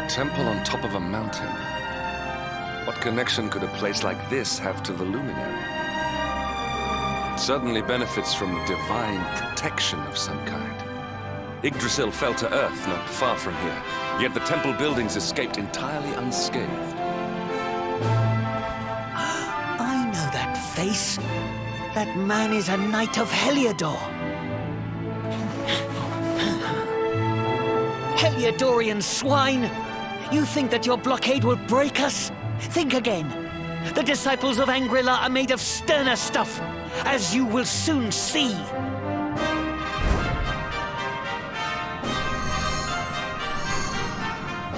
Temple on top of a mountain. What connection could a place like this have to the luminary? It certainly benefits from divine protection of some kind. Yggdrasil fell to earth not far from here, yet the temple buildings escaped entirely unscathed. I know that face. That man is a knight of Heliodor. Heliodorian swine! You think that your blockade will break us? Think again. The disciples of Angri-La are made of sterner stuff, as you will soon see.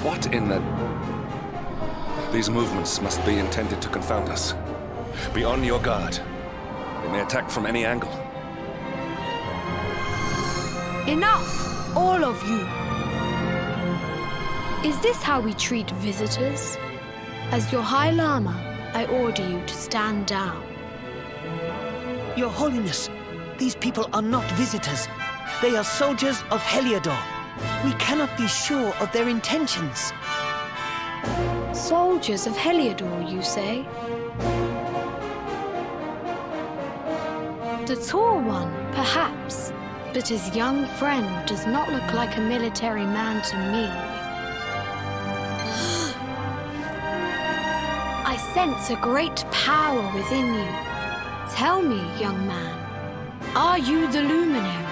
What in the... These movements must be intended to confound us. Be on your guard. They may attack from any angle. Enough, all of you. Is this how we treat visitors? As your High Lama, I order you to stand down. Your Holiness, these people are not visitors. They are soldiers of Heliodor. We cannot be sure of their intentions. Soldiers of Heliodor, you say? The tall one, perhaps, but his young friend does not look like a military man to me. I sense a great power within you. Tell me, young man, are you the luminary?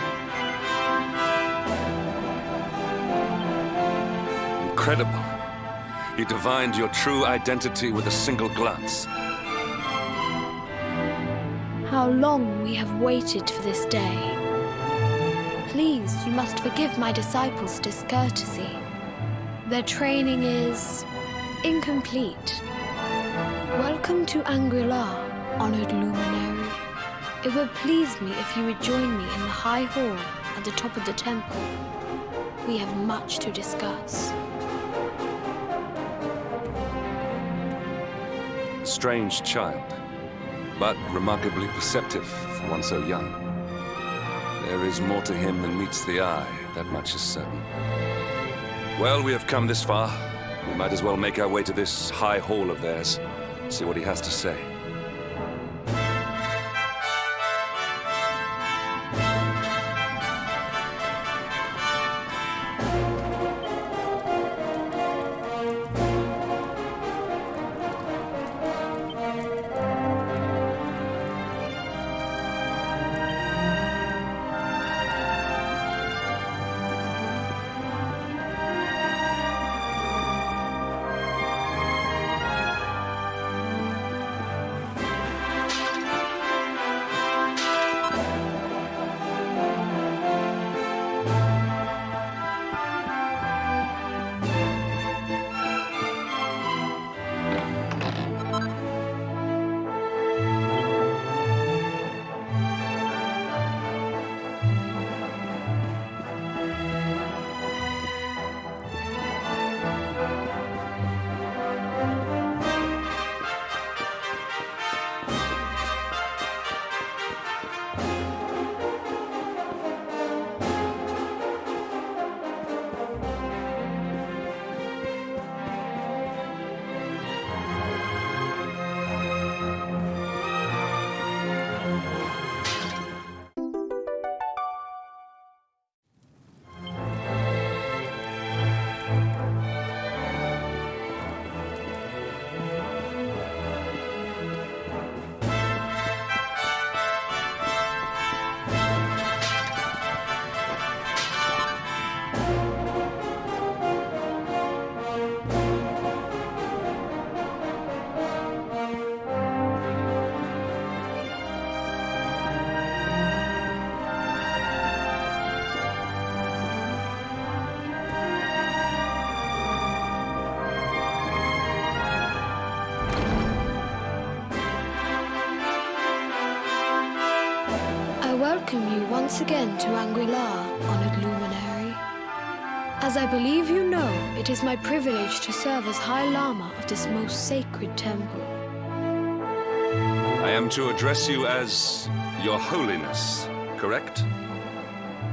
Incredible. You divined your true identity with a single glance. How long we have waited for this day. Please, you must forgive my disciples' discourtesy. Their training is incomplete. Welcome to Angri-La, honored luminary. It would please me if you would join me in the high hall at the top of the temple. We have much to discuss. Strange child, but remarkably perceptive for one so young. There is more to him than meets the eye, that much is certain. Well, we have come this far. We might as well make our way to this high hall of theirs, see what he has to say. Welcome you once again to Angri-La, honored luminary. As I believe you know, it is my privilege to serve as High Lama of this most sacred temple. I am to address you as Your Holiness, correct?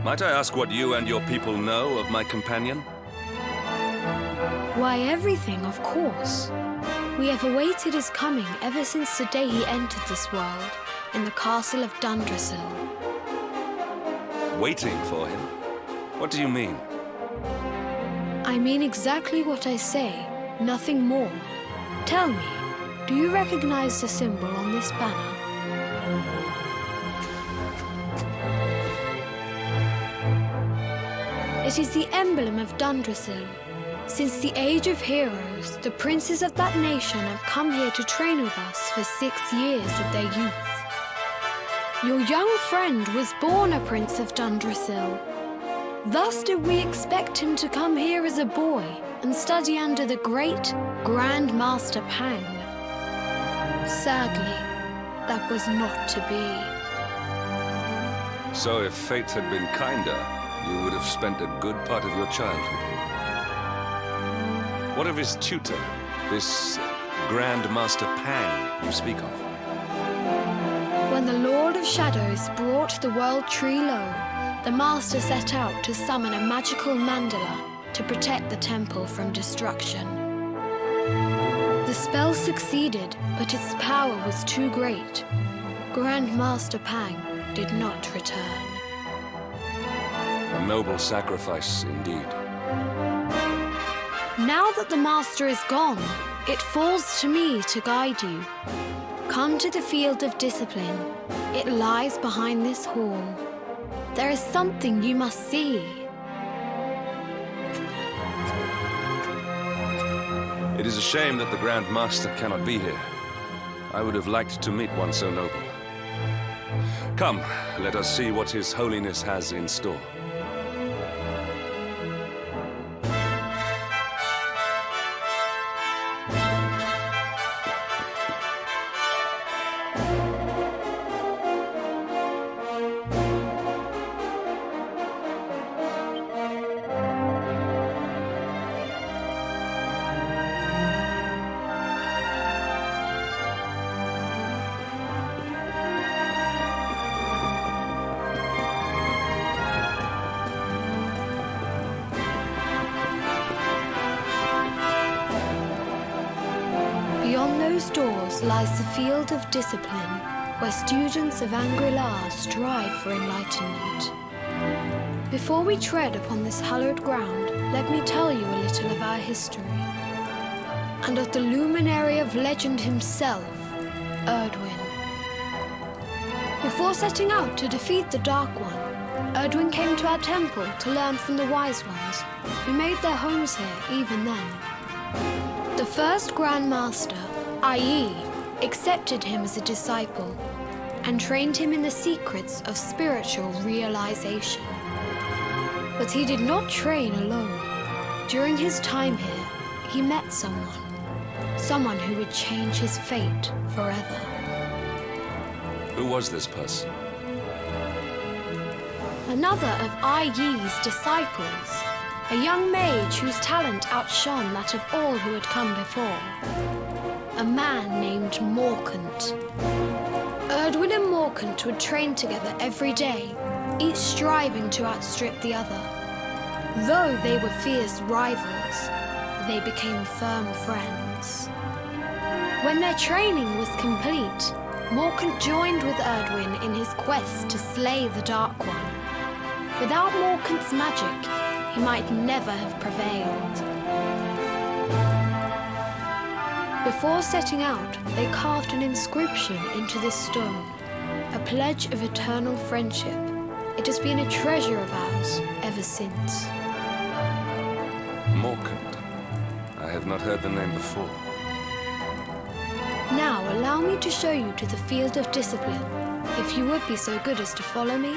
Might I ask what you and your people know of my companion? Why, everything, of course. We have awaited his coming ever since the day he entered this world, in the castle of Dundrasil. Waiting for him? What do you mean? I mean exactly what I say, nothing more. Tell me, do you recognize the symbol on this banner? It is the emblem of Dundrasil. Since the age of heroes, the princes of that nation have come here to train with us for 6 years of their youth. Your young friend was born a prince of Dundrasil. Thus did we expect him to come here as a boy and study under the great Grand Master Pang. Sadly, that was not to be. So if fate had been kinder, you would have spent a good part of your childhood here. What of his tutor, this Grand Master Pang you speak of? When the Lord of Shadows brought the world tree low, the Master set out to summon a magical mandala to protect the temple from destruction. The spell succeeded, but its power was too great. Grand Master Pang did not return. A noble sacrifice indeed. Now that the Master is gone, it falls to me to guide you. Come to the field of discipline. It lies behind this hall. There is something you must see. It is a shame that the Grand Master cannot be here. I would have liked to meet one so noble. Come, let us see what His Holiness has in store. closed doors lies the field of discipline, where students of Angri-La strive for enlightenment. Before we tread upon this hallowed ground, let me tell you a little of our history, and of the luminary of legend himself, Erdwin. Before setting out to defeat the Dark One, Erdwin came to our temple to learn from the Wise Ones, who made their homes here even then. The first Grand Master, i.e., accepted him as a disciple and trained him in the secrets of spiritual realization. But he did not train alone. During his time here, he met someone who would change his fate forever. Who was this person? Another of Ai Yi's disciples, a young mage whose talent outshone that of all who had come before. A man named Morkant. Erdwin and Morkant would train together every day, each striving to outstrip the other. Though they were fierce rivals, they became firm friends. When their training was complete, Morkant joined with Erdwin in his quest to slay the Dark One. Without Morkant's magic, he might never have prevailed. Before setting out, they carved an inscription into this stone, a pledge of eternal friendship. It has been a treasure of ours ever since. Morkant. I have not heard the name before. Now allow me to show you to the field of discipline, if you would be so good as to follow me.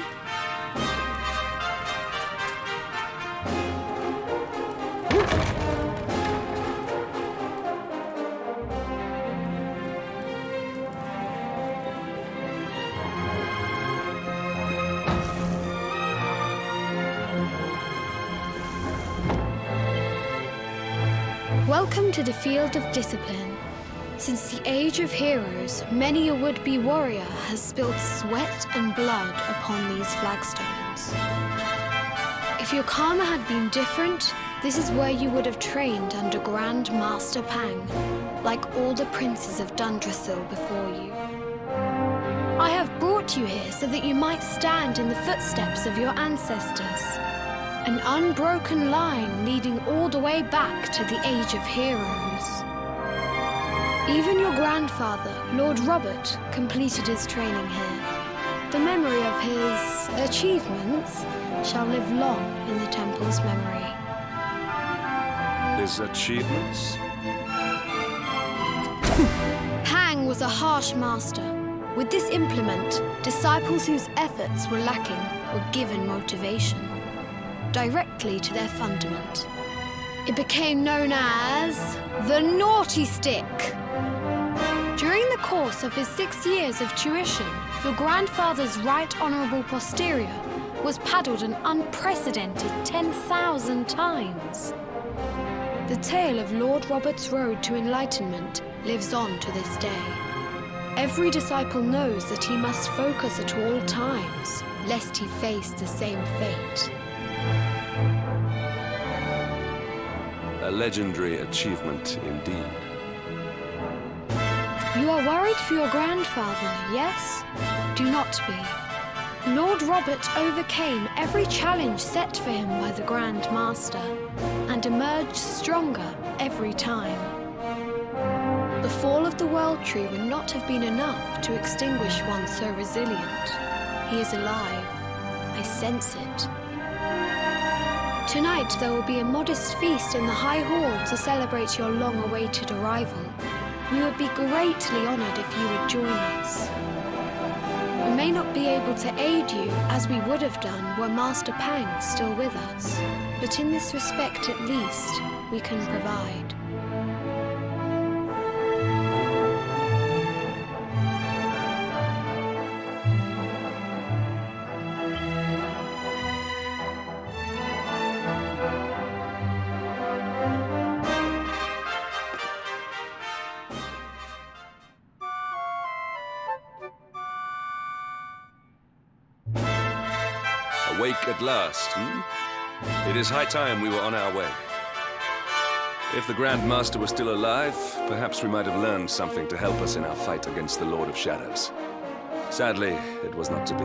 Welcome to the field of discipline. Since the age of heroes, many a would-be warrior has spilled sweat and blood upon these flagstones. If your karma had been different, this is where you would have trained under Grand Master Pang, like all the princes of Dundrasil before you. I have brought you here so that you might stand in the footsteps of your ancestors. An unbroken line leading all the way back to the age of heroes. Even your grandfather, Lord Robert, completed his training here. The memory of his achievements shall live long in the temple's memory. His achievements? Pang was a harsh master. With this implement, disciples whose efforts were lacking were given motivation directly to their fundament. It became known as the Naughty Stick. During the course of his 6 years of tuition, your grandfather's right honourable posterior was paddled an unprecedented 10,000 times. The tale of Lord Robert's road to enlightenment lives on to this day. Every disciple knows that he must focus at all times, lest he face the same fate. A legendary achievement indeed. You are worried for your grandfather, yes? Do not be. Lord Robert overcame every challenge set for him by the Grand Master, and emerged stronger every time. The fall of the World Tree would not have been enough to extinguish one so resilient. He is alive. I sense it. Tonight there will be a modest feast in the High Hall to celebrate your long-awaited arrival. We would be greatly honoured if you would join us. We may not be able to aid you as we would have done were Master Pang still with us, but in this respect at least, we can provide. Awake at last, It is high time we were on our way. If the Grand Master was still alive, perhaps we might have learned something to help us in our fight against the Lord of Shadows. Sadly, it was not to be.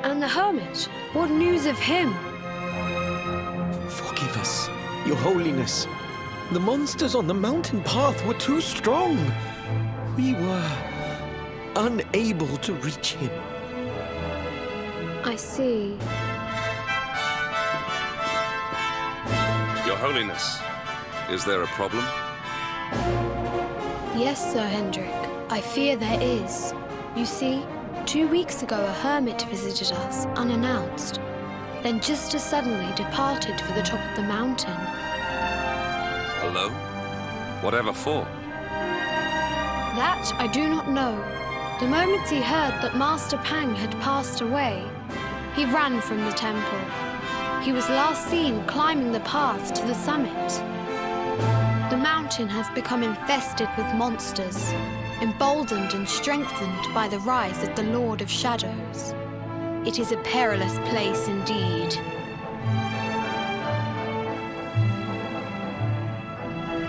And the hermit? What news of him? Forgive us, Your Holiness. The monsters on the mountain path were too strong. We were unable to reach him. I see. Your Holiness, is there a problem? Yes, Sir Hendrik. I fear there is. You see, 2 weeks ago a hermit visited us, unannounced. Then just as suddenly departed for the top of the mountain. Alone? Whatever for? That I do not know. The moment he heard that Master Pang had passed away, he ran from the temple. He was last seen climbing the path to the summit. The mountain has become infested with monsters, emboldened and strengthened by the rise of the Lord of Shadows. It is a perilous place indeed.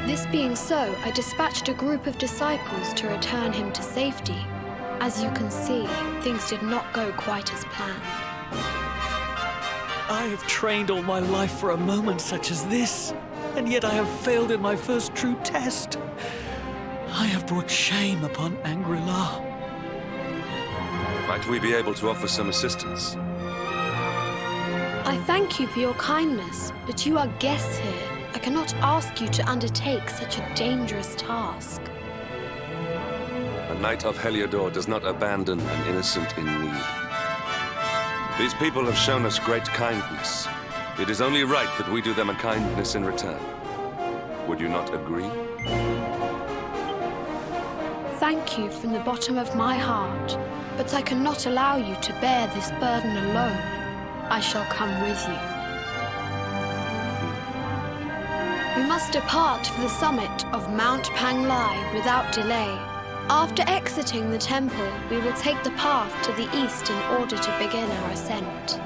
This being so, I dispatched a group of disciples to return him to safety. As you can see, things did not go quite as planned. I have trained all my life for a moment such as this, and yet I have failed in my first true test. I have brought shame upon Angri-La. Might we be able to offer some assistance? I thank you for your kindness, but you are guests here. I cannot ask you to undertake such a dangerous task. A knight of Heliodor does not abandon an innocent in need. These people have shown us great kindness. It is only right that we do them a kindness in return. Would you not agree? Thank you from the bottom of my heart, but I cannot allow you to bear this burden alone. I shall come with you. We must depart for the summit of Mount Pang Lai without delay. After exiting the temple, we will take the path to the east in order to begin our ascent.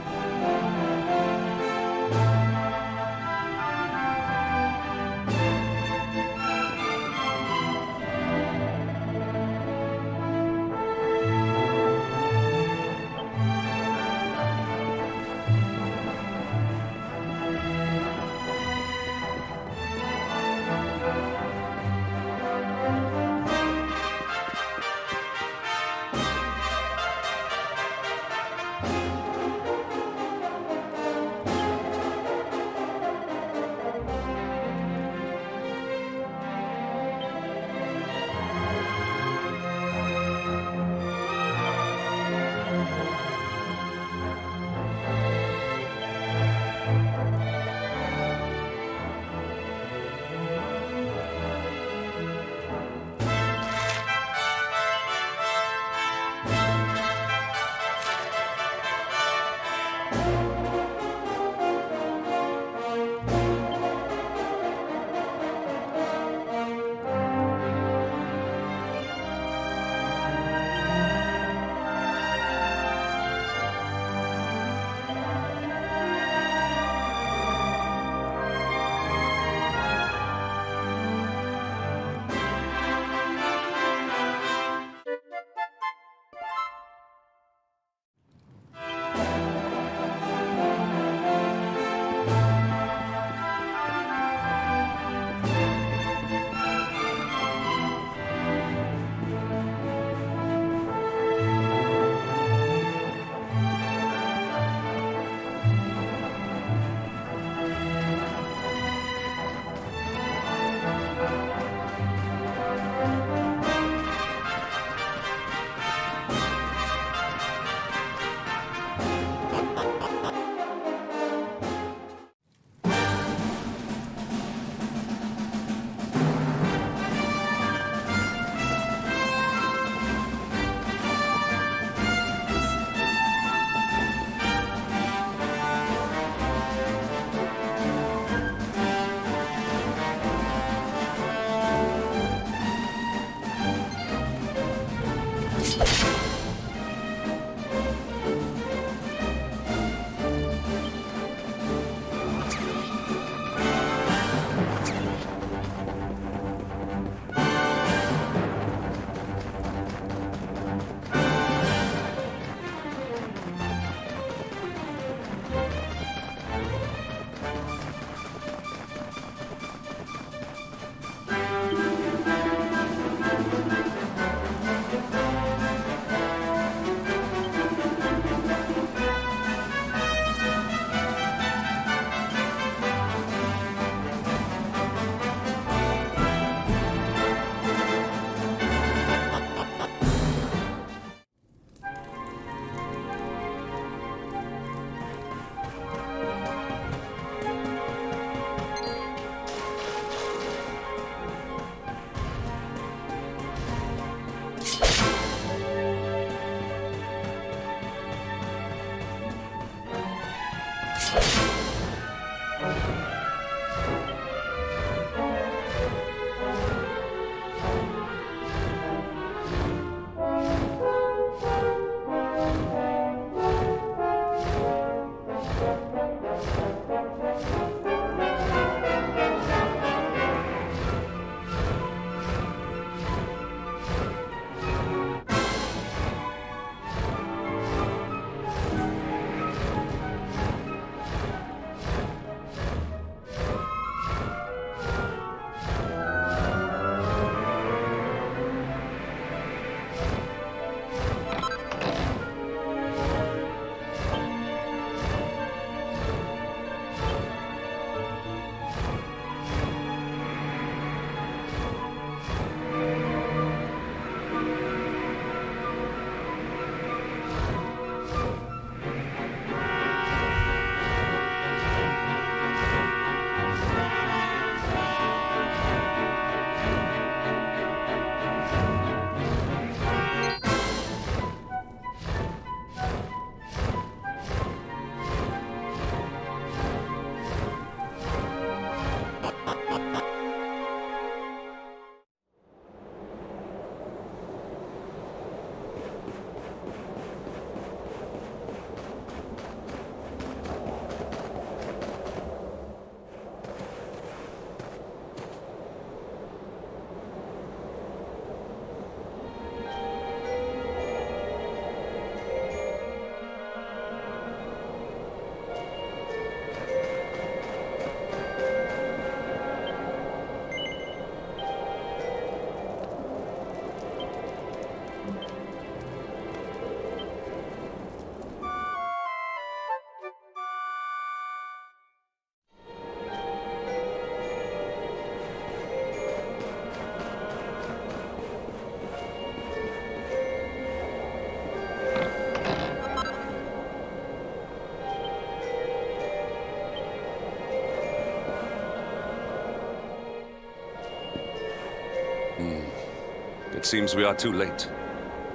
It seems we are too late.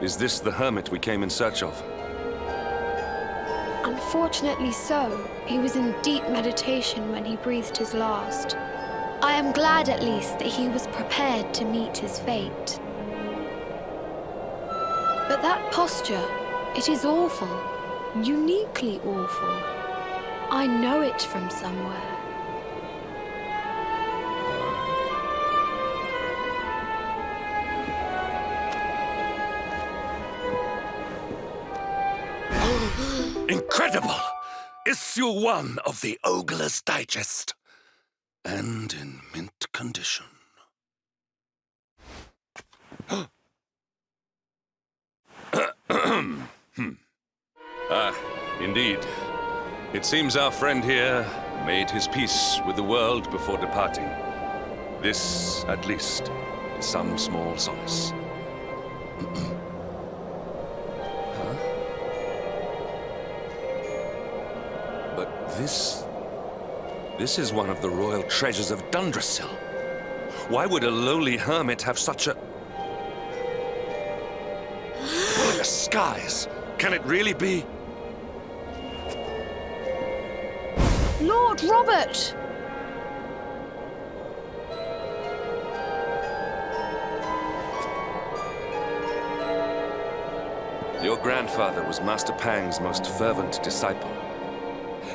Is this the hermit we came in search of? Unfortunately so. He was in deep meditation when he breathed his last. I am glad at least that he was prepared to meet his fate. But that posture, it is awful. Uniquely awful. I know it from somewhere. Incredible! Issue 1 of the Ogre's Digest. And in mint condition. Indeed. It seems our friend here made his peace with the world before departing. This, at least, is some small solace. Huh? But this is one of the royal treasures of Dundrasil. Why would a lowly hermit have such a... The skies! Can it really be? Lord Robert! Your grandfather was Master Pang's most fervent disciple.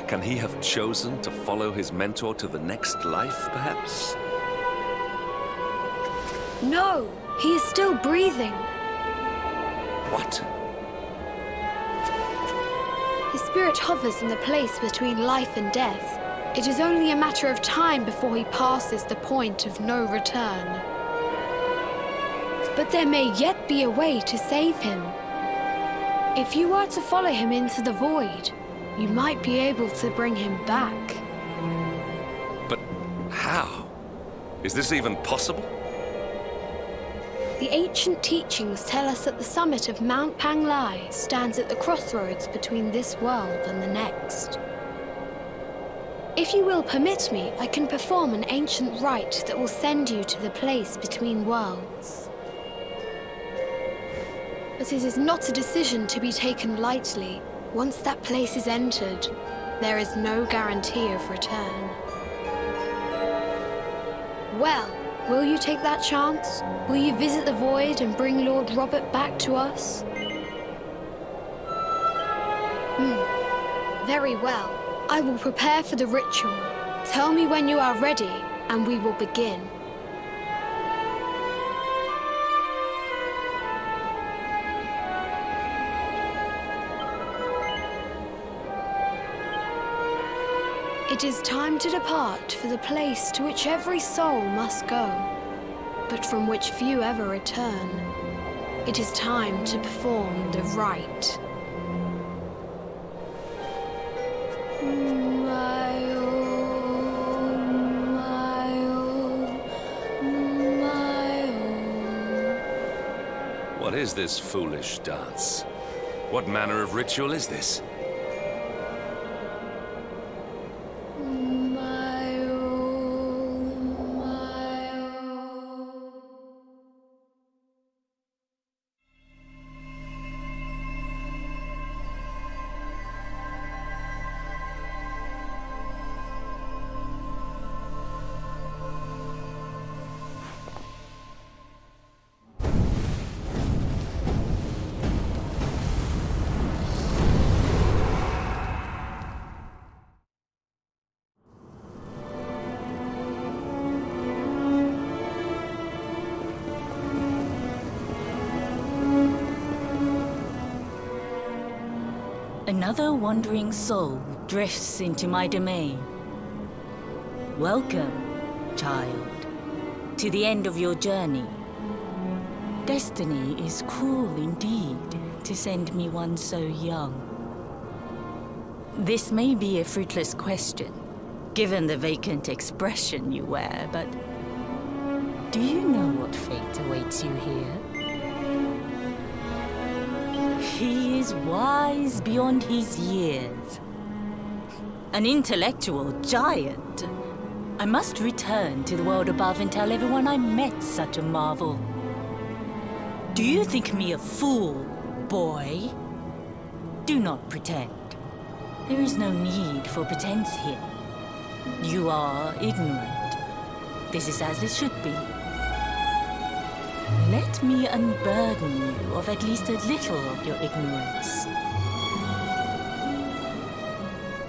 Can he have chosen to follow his mentor to the next life, perhaps? No, he is still breathing. What? His spirit hovers in the place between life and death. It is only a matter of time before he passes the point of no return. But there may yet be a way to save him. If you were to follow him into the void, you might be able to bring him back. But how? Is this even possible? The ancient teachings tell us that the summit of Mount Pang Lai stands at the crossroads between this world and the next. If you will permit me, I can perform an ancient rite that will send you to the place between worlds. But it is not a decision to be taken lightly. Once that place is entered, there is no guarantee of return. Well, will you take that chance? Will you visit the void and bring Lord Robert back to us? Very well. I will prepare for the ritual. Tell me when you are ready, and we will begin. It is time to depart for the place to which every soul must go, but from which few ever return. It is time to perform the rite. What is this foolish dance? What manner of ritual is this? Another wandering soul drifts into my domain. Welcome, child, to the end of your journey. Destiny is cruel indeed to send me one so young. This may be a fruitless question, given the vacant expression you wear, but do you know what fate awaits you here? He is wise beyond his years. An intellectual giant. I must return to the world above and tell everyone I met such a marvel. Do you think me a fool, boy? Do not pretend. There is no need for pretense here. You are ignorant. This is as it should be. Let me unburden you of at least a little of your ignorance.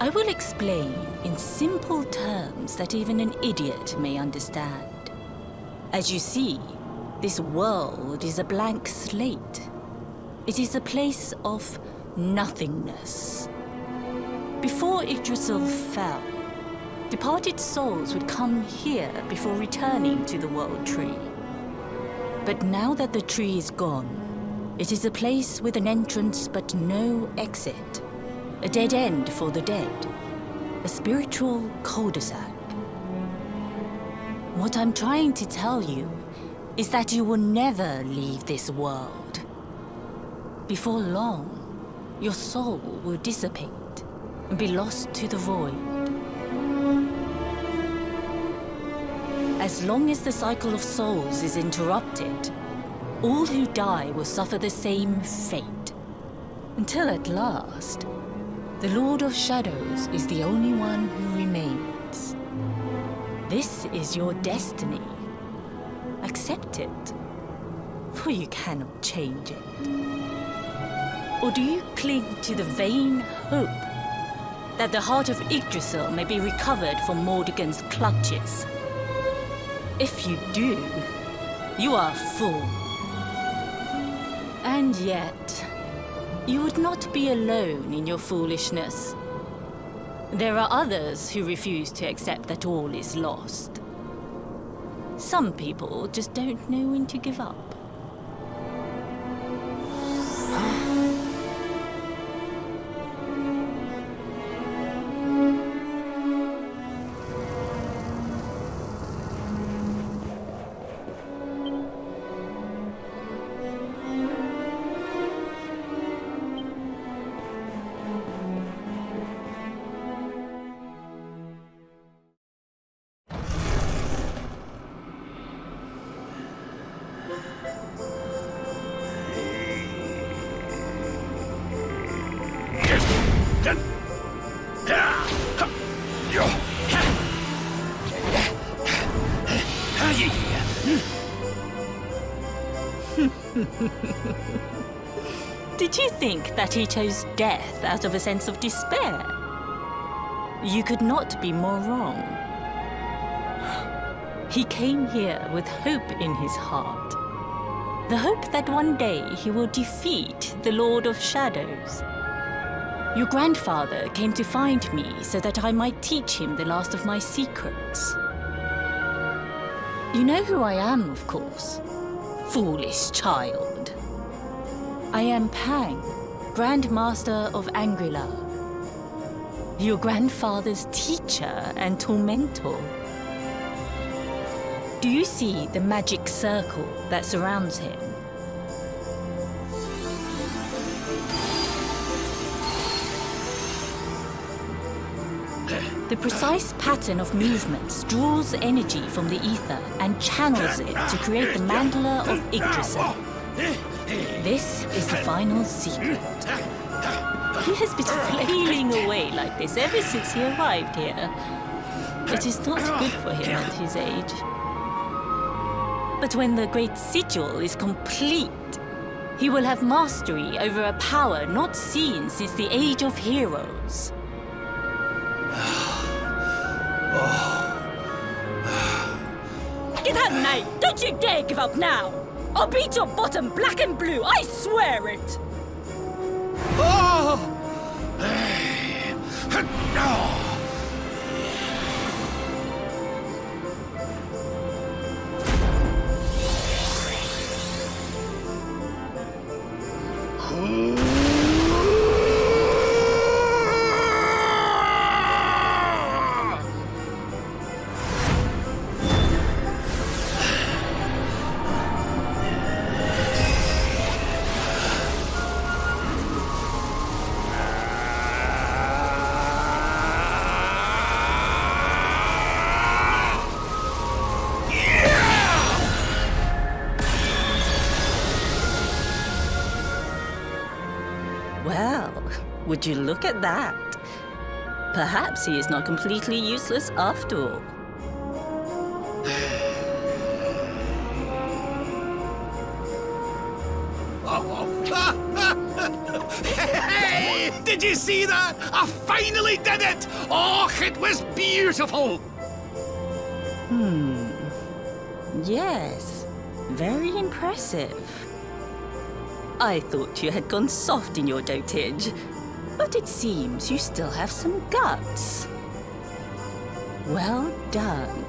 I will explain in simple terms that even an idiot may understand. As you see, this world is a blank slate. It is a place of nothingness. Before Yggdrasil fell, departed souls would come here before returning to the World Tree. But now that the tree is gone, it is a place with an entrance but no exit. A dead end for the dead. A spiritual cul-de-sac. What I'm trying to tell you is that you will never leave this world. Before long, your soul will dissipate and be lost to the void. As long as the cycle of souls is interrupted, all who die will suffer the same fate. Until at last, the Lord of Shadows is the only one who remains. This is your destiny. Accept it, for you cannot change it. Or do you cling to the vain hope that the heart of Yggdrasil may be recovered from Mordegon's clutches? If you do, you are a fool. And yet, you would not be alone in your foolishness. There are others who refuse to accept that all is lost. Some people just don't know when to give up. Did you think that he chose death out of a sense of despair? You could not be more wrong. He came here with hope in his heart. The hope that one day he will defeat the Lord of Shadows. Your grandfather came to find me so that I might teach him the last of my secrets. You know who I am, of course. Foolish child. I am Pang, Grand Master of Angri-La. Your grandfather's teacher and tormentor. Do you see the magic circle that surrounds him? The precise pattern of movements draws energy from the ether and channels it to create the mandala of Yggdrasil. This is the final secret. He has been flailing away like this ever since he arrived here. It is not good for him at his age. But when the great sigil is complete, he will have mastery over a power not seen since the Age of Heroes. Get out, Knight! Don't you dare give up now! I'll beat your bottom black and blue, I swear it! Oh! Would you look at that? Perhaps he is not completely useless after all. Hey! Did you see that? I finally did it! Oh, it was beautiful! Yes, very impressive. I thought you had gone soft in your dotage, but it seems you still have some guts. Well done.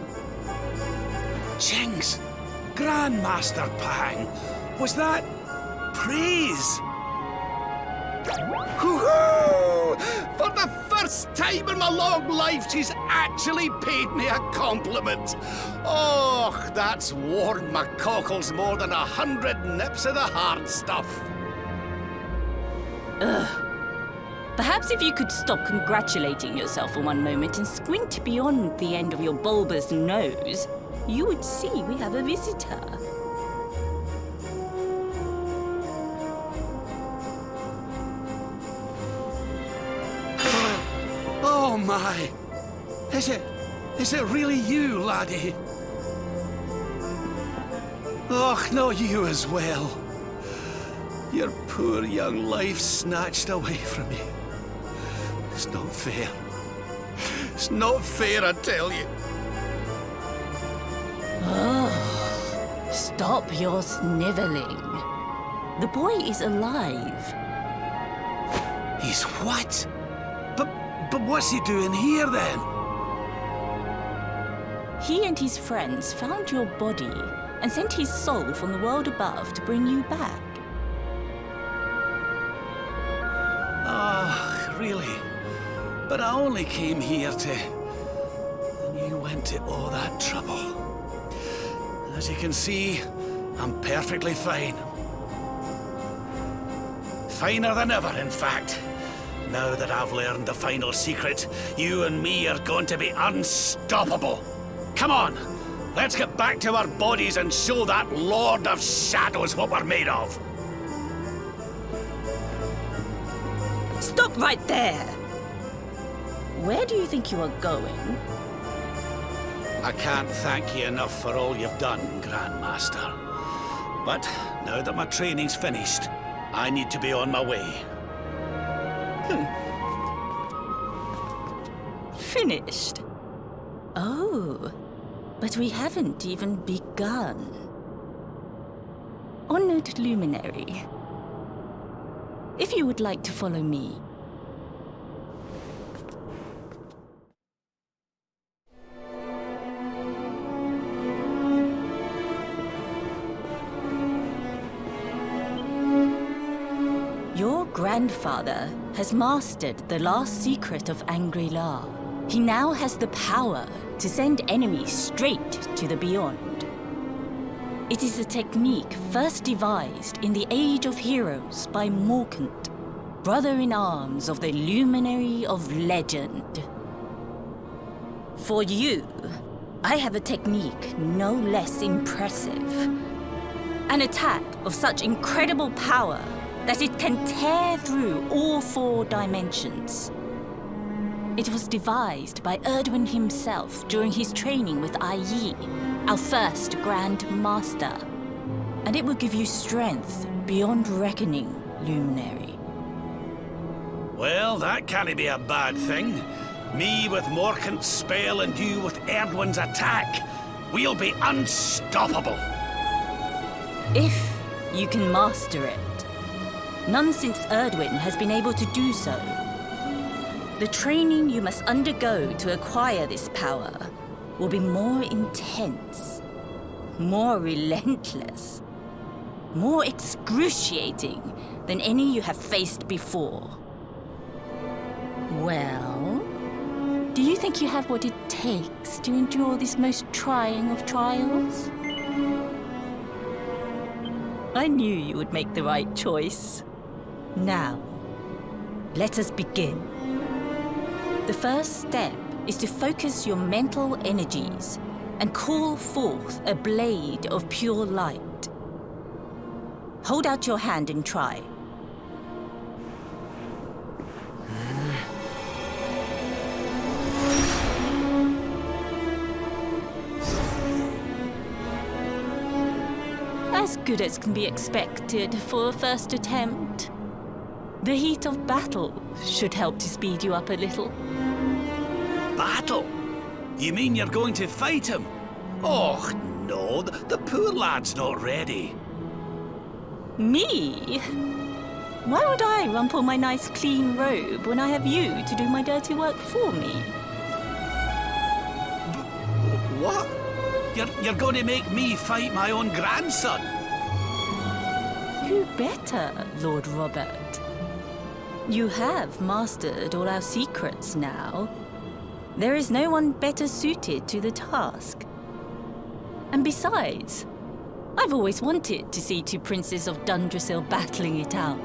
Jinx! Grandmaster Pang! Was that praise? Hoo-hoo! For the first time in my long life, she's actually paid me a compliment. Oh, that's warmed my cockles more than 100 nips of the hard stuff. Perhaps if you could stop congratulating yourself for one moment and squint beyond the end of your bulbous nose, you would see we have a visitor. Oh my! Is it really you, laddie? Och, no, you as well. Your poor young life snatched away from me. It's not fair. It's not fair, I tell you. Stop your sniveling. The boy is alive. He's what? But what's he doing here then? He and his friends found your body and sent his soul from the world above to bring you back. Ah, really? But I only came here to... And you went to all that trouble. As you can see, I'm perfectly fine. Finer than ever, in fact. Now that I've learned the final secret, you and me are going to be unstoppable. Come on, let's get back to our bodies and show that Lord of Shadows what we're made of. Stop right there! Where do you think you are going? I can't thank you enough for all you've done, Grandmaster. But now that my training's finished, I need to be on my way. Finished? Oh, but we haven't even begun. Honored Luminary, if you would like to follow me. Your grandfather has mastered the last secret of Angri-La. He now has the power to send enemies straight to the beyond. It is a technique first devised in the Age of Heroes by Morkant, brother-in-arms of the Luminary of Legend. For you, I have a technique no less impressive. An attack of such incredible power that it can tear through all 4 dimensions. It was devised by Erdwin himself during his training with Yi, our first Grand Master. And it will give you strength beyond reckoning, Luminary. Well, that can't be a bad thing. Me with Morkant's spell and you with Erdwin's attack. We'll be unstoppable. If you can master it. None since Erdwin has been able to do so. The training you must undergo to acquire this power will be more intense, more relentless, more excruciating than any you have faced before. Well, do you think you have what it takes to endure this most trying of trials? I knew you would make the right choice. Now, let us begin. The first step is to focus your mental energies and call forth a blade of pure light. Hold out your hand and try. as good as can be expected for a first attempt. The heat of battle should help to speed you up a little. Battle? You mean you're going to fight him? Oh, no, the poor lad's not ready. Me? Why would I rumple my nice clean robe when I have you to do my dirty work for me? What? You're going to make me fight my own grandson? You better, Lord Robert. You have mastered all our secrets now. There is no one better suited to the task. And besides, I've always wanted to see two princes of Dundrasil battling it out.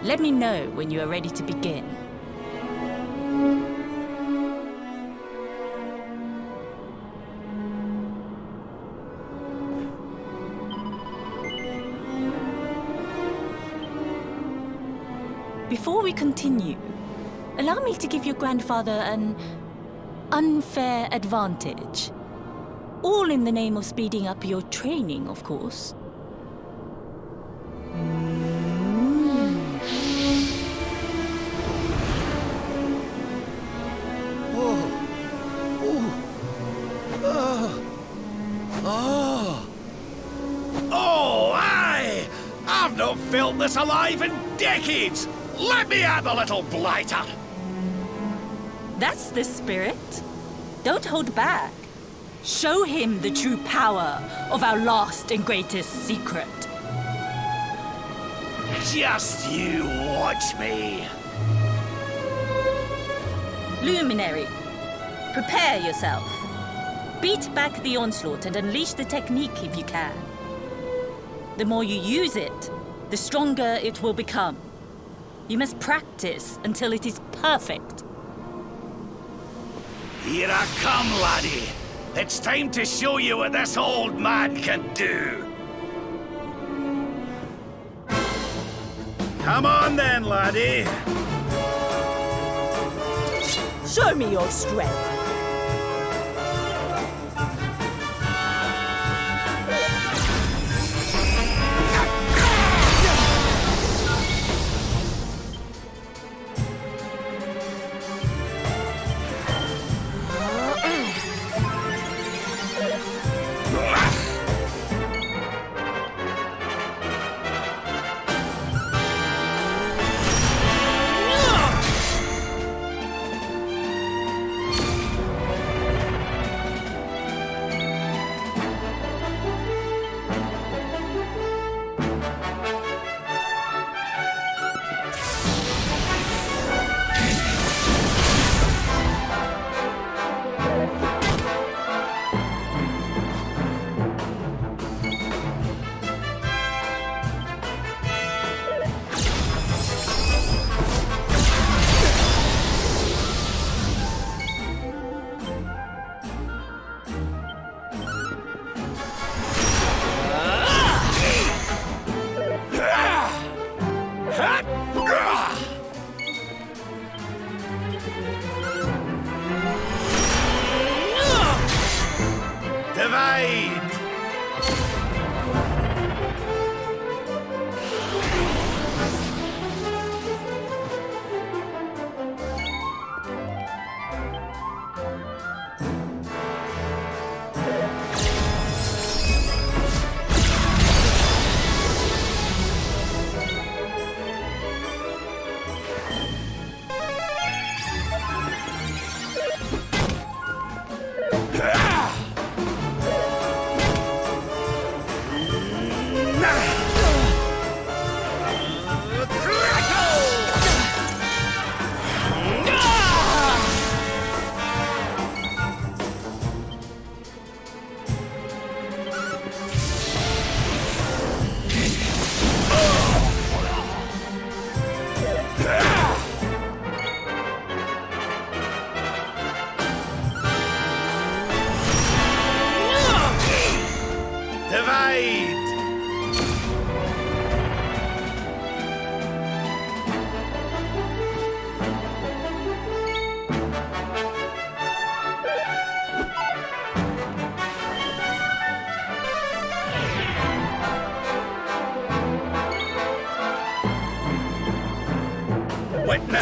Let me know when you are ready to begin. Before we continue, allow me to give your grandfather an unfair advantage. All in the name of speeding up your training, of course. Oh, aye! I've not felt this alive in decades! Let me at the little blighter! That's the spirit. Don't hold back. Show him the true power of our last and greatest secret. Just you watch me. Luminary, prepare yourself. Beat back the onslaught and unleash the technique if you can. The more you use it, the stronger it will become. You must practice until it is perfect. Here I come, laddie. It's time to show you what this old man can do. Come on then, laddie. Show me your strength.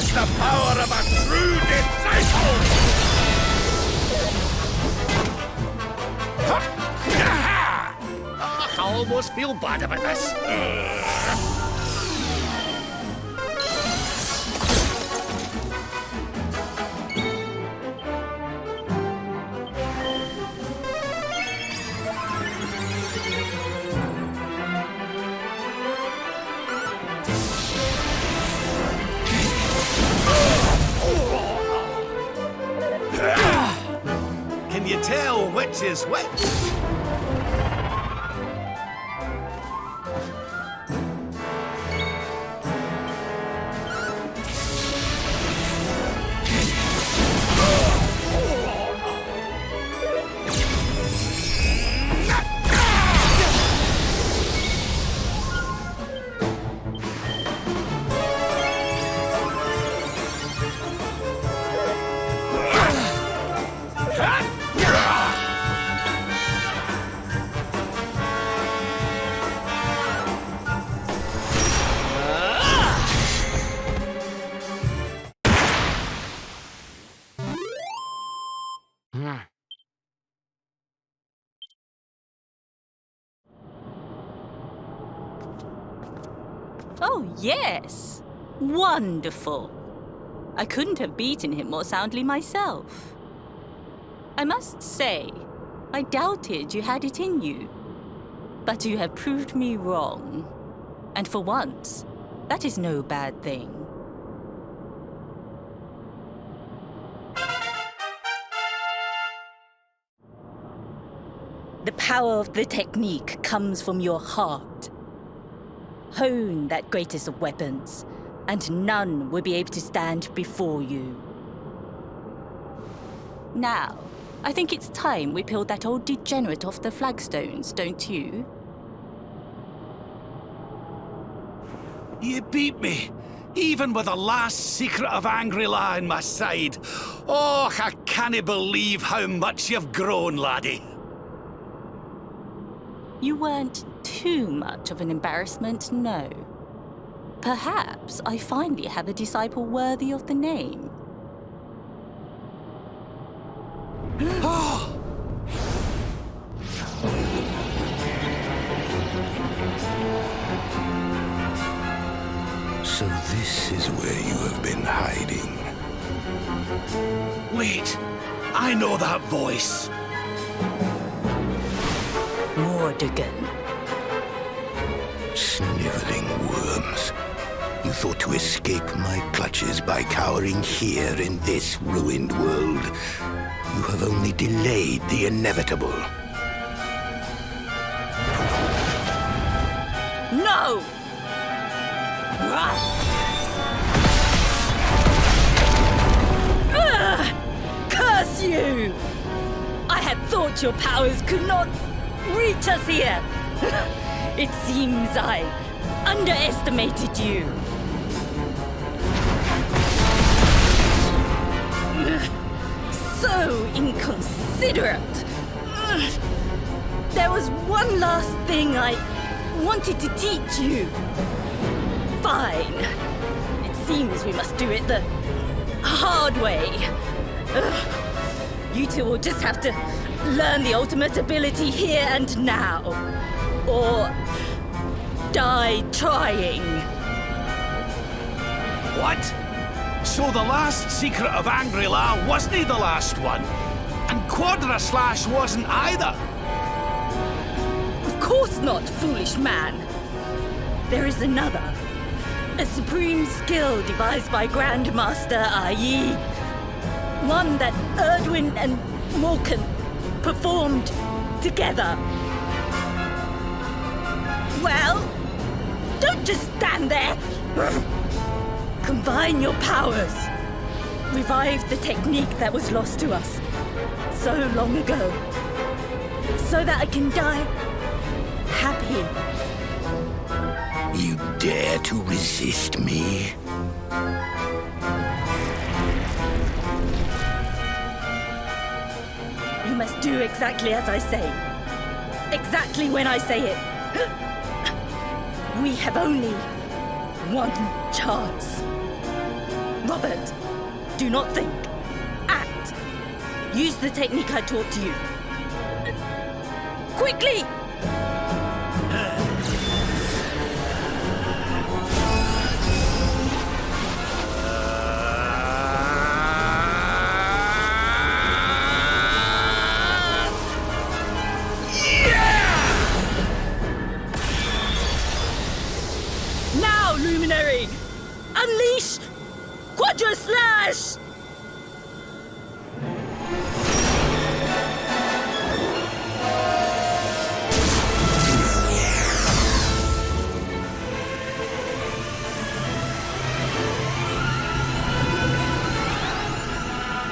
That's the power of a true disciple! I almost feel bad about this. Can you tell which is which? Oh, yes. Wonderful. I couldn't have beaten him more soundly myself. I must say, I doubted you had it in you. But you have proved me wrong. And for once, that is no bad thing. The power of the technique comes from your heart. Hone that greatest of weapons, and none will be able to stand before you. Now, I think it's time we peeled that old degenerate off the flagstones, don't you? You beat me, even with the last secret of Angri-La on my side. Oh, I can't believe how much you've grown, laddie. You weren't too much of an embarrassment, no. Perhaps I finally have a disciple worthy of the name. So this is where you have been hiding. Wait, I know that voice. Mordigan. Sniveling worms. You thought to escape my clutches by cowering here in this ruined world. You have only delayed the inevitable. No! Curse you! I had thought your powers could not reach us here. It seems I underestimated you. So inconsiderate. There was one last thing I wanted to teach you. Fine. It seems we must do it the hard way. You two will just have to learn the ultimate ability here and now. Or die trying. What? So the last secret of Angri-La wasn't the last one? And Quadra Slash wasn't either? Of course not, foolish man. There is another. A supreme skill devised by Grandmaster, i.e. one that Erdwin and Morkan performed together. Well, don't just stand there. Combine your powers. Revive the technique that was lost to us so long ago. So that I can die happy. You dare to resist me? You must do exactly as I say. Exactly when I say it. We have only one chance. Robert, do not think. Act. Use the technique I taught to you. Quickly! Now, Luminary! Unleash Quadra Slash!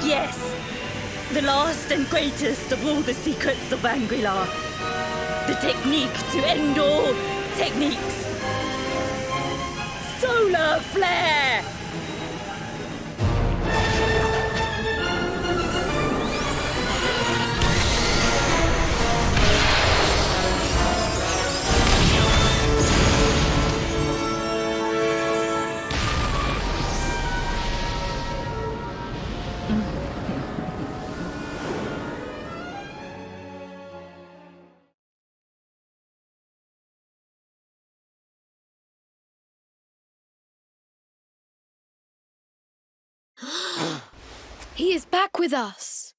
Yes, the last and greatest of all the secrets of Angri-La. The technique to end all techniques. Solar Flare! He is back with us.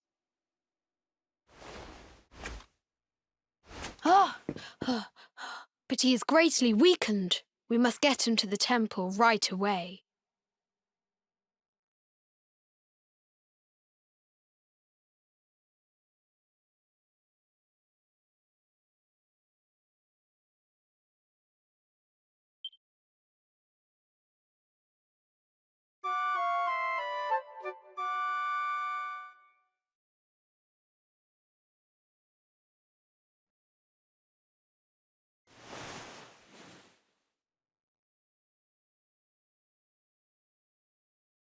But he is greatly weakened. We must get him to the temple right away.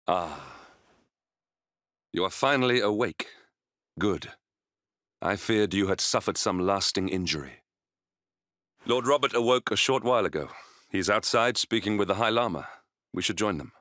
Ah. You are finally awake. Good. I feared you had suffered some lasting injury. Lord Robert awoke a short while ago. He's outside speaking with the High Lama. We should join them.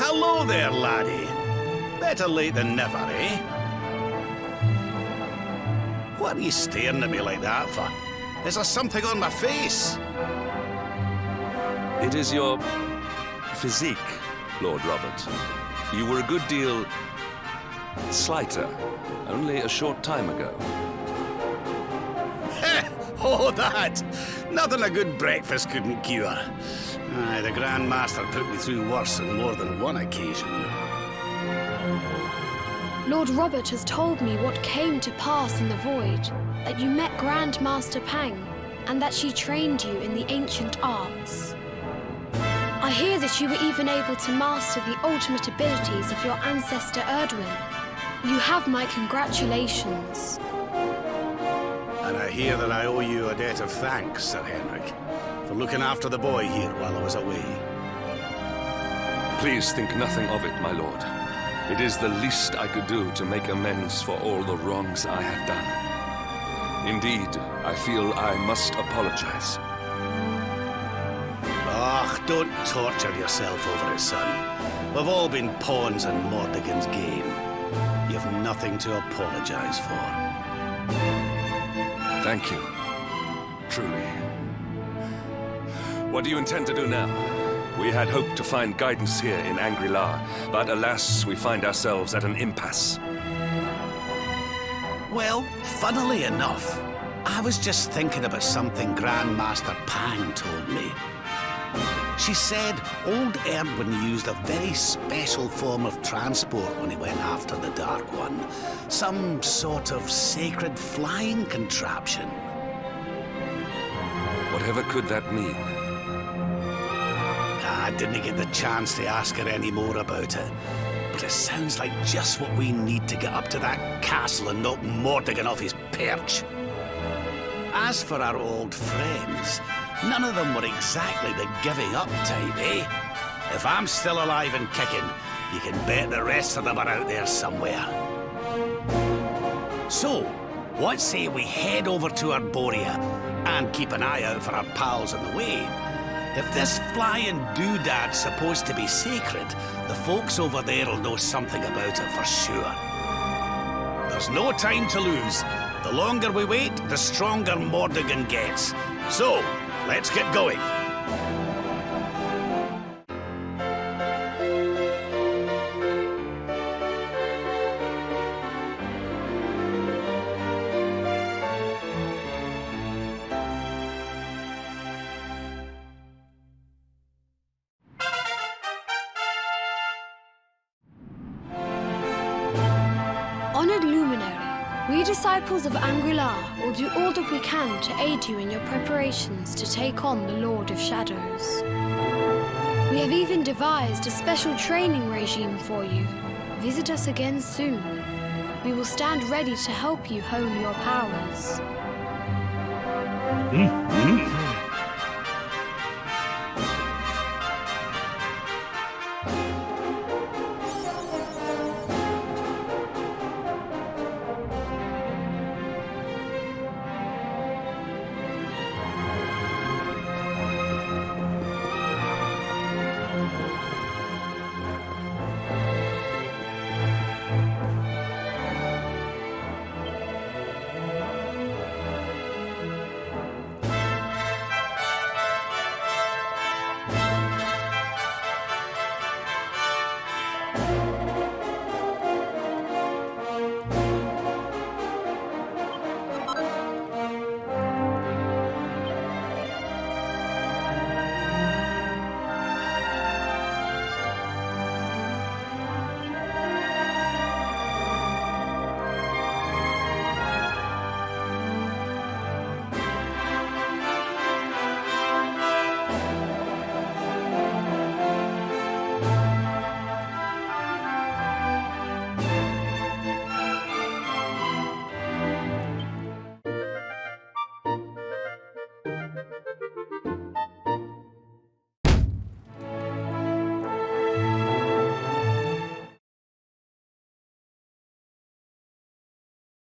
Hello there, laddie. Better late than never, eh? What are you staring at me like that for? Is there something on my face? It is your physique, Lord Robert. You were a good deal slighter only a short time ago. Oh, that! Nothing a good breakfast couldn't cure. Aye, the Grand Master put me through worse on more than one occasion. Lord Robert has told me what came to pass in the void, that you met Grand Master Pang, and that she trained you in the ancient arts. I hear that you were even able to master the ultimate abilities of your ancestor Erdwin. You have my congratulations. And I hear that I owe you a debt of thanks, Sir Henrik, for looking after the boy here while I was away. Please think nothing of it, my lord. It is the least I could do to make amends for all the wrongs I have done. Indeed, I feel I must apologize. Oh, don't torture yourself over it, son. We've all been pawns in Mordegon's game. You've nothing to apologize for. Thank you. Truly. What do you intend to do now? We had hoped to find guidance here in Angri-La, but alas, we find ourselves at an impasse. Well, funnily enough, I was just thinking about something Grandmaster Pang told me. She said old Erdwin used a very special form of transport when he went after the Dark One. Some sort of sacred flying contraption. Whatever could that mean? I didn't get the chance to ask her any more about it. But it sounds like just what we need to get up to that castle and knock Mordegon off his perch. As for our old friends, none of them were exactly the giving up type, eh? If I'm still alive and kicking, you can bet the rest of them are out there somewhere. So, what say we head over to Arborea and keep an eye out for our pals on the way? If this flying doodad's supposed to be sacred, the folks over there will know something about it for sure. There's no time to lose. The longer we wait, the stronger Mordegon gets. So, let's get going. Honored Luminary, we disciples of Angri-La will do all that we can to aid you in your preparations to take on the Lord of Shadows. We have even devised a special training regime for you. Visit us again soon. We will stand ready to help you hone your powers.